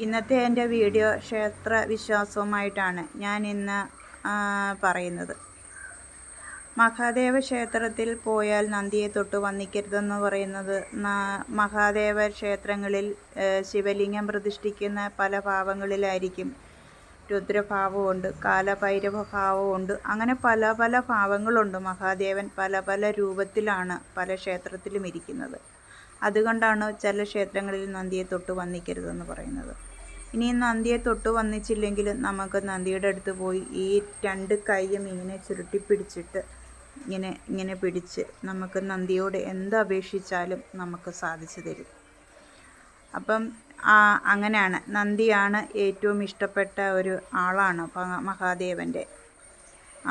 ഇന്നത്തെ എൻ്റെ വീഡിയോ ക്ഷേത്ര വിശ്വാസവുമായിട്ടാണ് ഞാൻ ഇന്ന് പറയുന്നത്. മഹാദേവ ക്ഷേത്രത്തിൽ പോയാൽ നന്ദിയെ തൊട്ട് വന്ദിക്കരുതെന്ന് പറയുന്നത്, മഹാദേവ ക്ഷേത്രങ്ങളിൽ ശിവലിംഗം പ്രതിഷ്ഠിക്കുന്ന പല ഭാവങ്ങളിലായിരിക്കും. രുദ്രഭാവമുണ്ട്, കാലഭൈരവ ഭാവമുണ്ട്, അങ്ങനെ പല പല ഭാവങ്ങളുണ്ട്. മഹാദേവൻ പല പല രൂപത്തിലാണ് പല ക്ഷേത്രത്തിലും ഇരിക്കുന്നത്. അതുകൊണ്ടാണ് ചില ക്ഷേത്രങ്ങളിൽ നന്ദിയെ തൊട്ട് വന്ദിക്കരുതെന്ന് പറയുന്നത്. ഇനി നന്ദിയെ തൊട്ട് വന്ദിച്ചില്ലെങ്കിൽ നമുക്ക് നന്ദിയുടെ അടുത്ത് പോയി ഈ രണ്ട് കൈയും ഇങ്ങനെ ചുരുട്ടിപ്പിടിച്ചിട്ട് ഇങ്ങനെ പിടിച്ച് നമുക്ക് നന്ദിയോട് എന്തപേക്ഷിച്ചാലും നമുക്ക് സാധിച്ചു തരും. അപ്പം അങ്ങനെയാണ്. നന്ദിയാണ് ഏറ്റവും ഇഷ്ടപ്പെട്ട ഒരു ആളാണ് മഹാദേവൻ്റെ.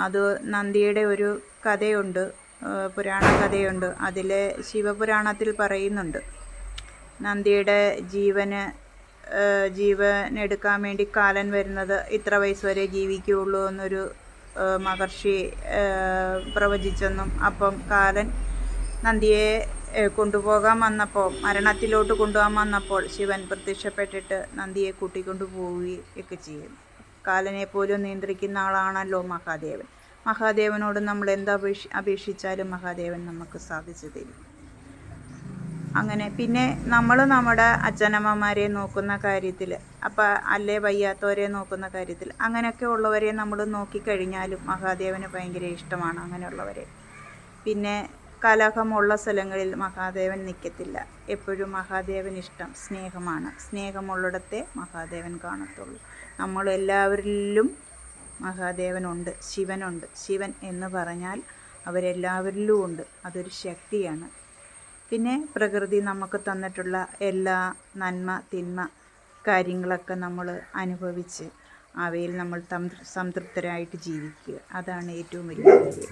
അത് നന്ദിയുടെ ഒരു കഥയുണ്ട്, പുരാണ കഥയുണ്ട്. അതിൽ ശിവപുരാണത്തിൽ പറയുന്നുണ്ട്, നന്ദിയുടെ ജീവനെടുക്കാൻ വേണ്ടി കാലൻ വരുന്നത് ഇത്ര വയസ്സ് വരെ ജീവിക്കുകയുള്ളൂ എന്നൊരു മഹർഷി പ്രവചിച്ചെന്നും, അപ്പം കാലൻ നന്ദിയെ കൊണ്ടുപോകാൻ വന്നപ്പോൾ, മരണത്തിലോട്ട് കൊണ്ടുപോകാൻ വന്നപ്പോൾ ശിവൻ പ്രത്യക്ഷപ്പെട്ടിട്ട് നന്ദിയെ കൂട്ടിക്കൊണ്ടു പോവുകയൊക്കെ ചെയ്യും. കാലനെ പോലും നിയന്ത്രിക്കുന്ന ആളാണല്ലോ മഹാദേവൻ. മഹാദേവനോട് നമ്മൾ എന്താ അപേക്ഷിച്ചാലും മഹാദേവൻ നമുക്ക് സാധിച്ചു തരും. അങ്ങനെ പിന്നെ നമ്മൾ നമ്മുടെ അച്ഛനമ്മമാരെ നോക്കുന്ന കാര്യത്തിൽ, അല്ലേ വയ്യാത്തവരെ നോക്കുന്ന കാര്യത്തിൽ, അങ്ങനെയൊക്കെ ഉള്ളവരെ നമ്മൾ നോക്കിക്കഴിഞ്ഞാലും മഹാദേവന് ഭയങ്കര ഇഷ്ടമാണ് അങ്ങനെയുള്ളവരെ. പിന്നെ കലഹമുള്ള സ്ഥലങ്ങളിൽ മഹാദേവൻ നിൽക്കത്തില്ല. എപ്പോഴും മഹാദേവൻ ഇഷ്ടം സ്നേഹമാണ്. സ്നേഹമുള്ളിടത്തെ മഹാദേവൻ കാണത്തുള്ളൂ. നമ്മളെല്ലാവരിലും മഹാദേവനുണ്ട്, ശിവനുണ്ട്. ശിവൻ എന്ന് പറഞ്ഞാൽ അവരെല്ലാവരിലും ഉണ്ട്. അതൊരു ശക്തിയാണ്. പിന്നെ പ്രകൃതി നമുക്ക് തന്നിട്ടുള്ള എല്ലാ നന്മ തിന്മ കാര്യങ്ങളൊക്കെ നമ്മൾ അനുഭവിച്ച് അവയിൽ നമ്മൾ സംതൃപ്തരായിട്ട് ജീവിക്കുക. അതാണ് ഏറ്റവും വലിയ കാര്യം.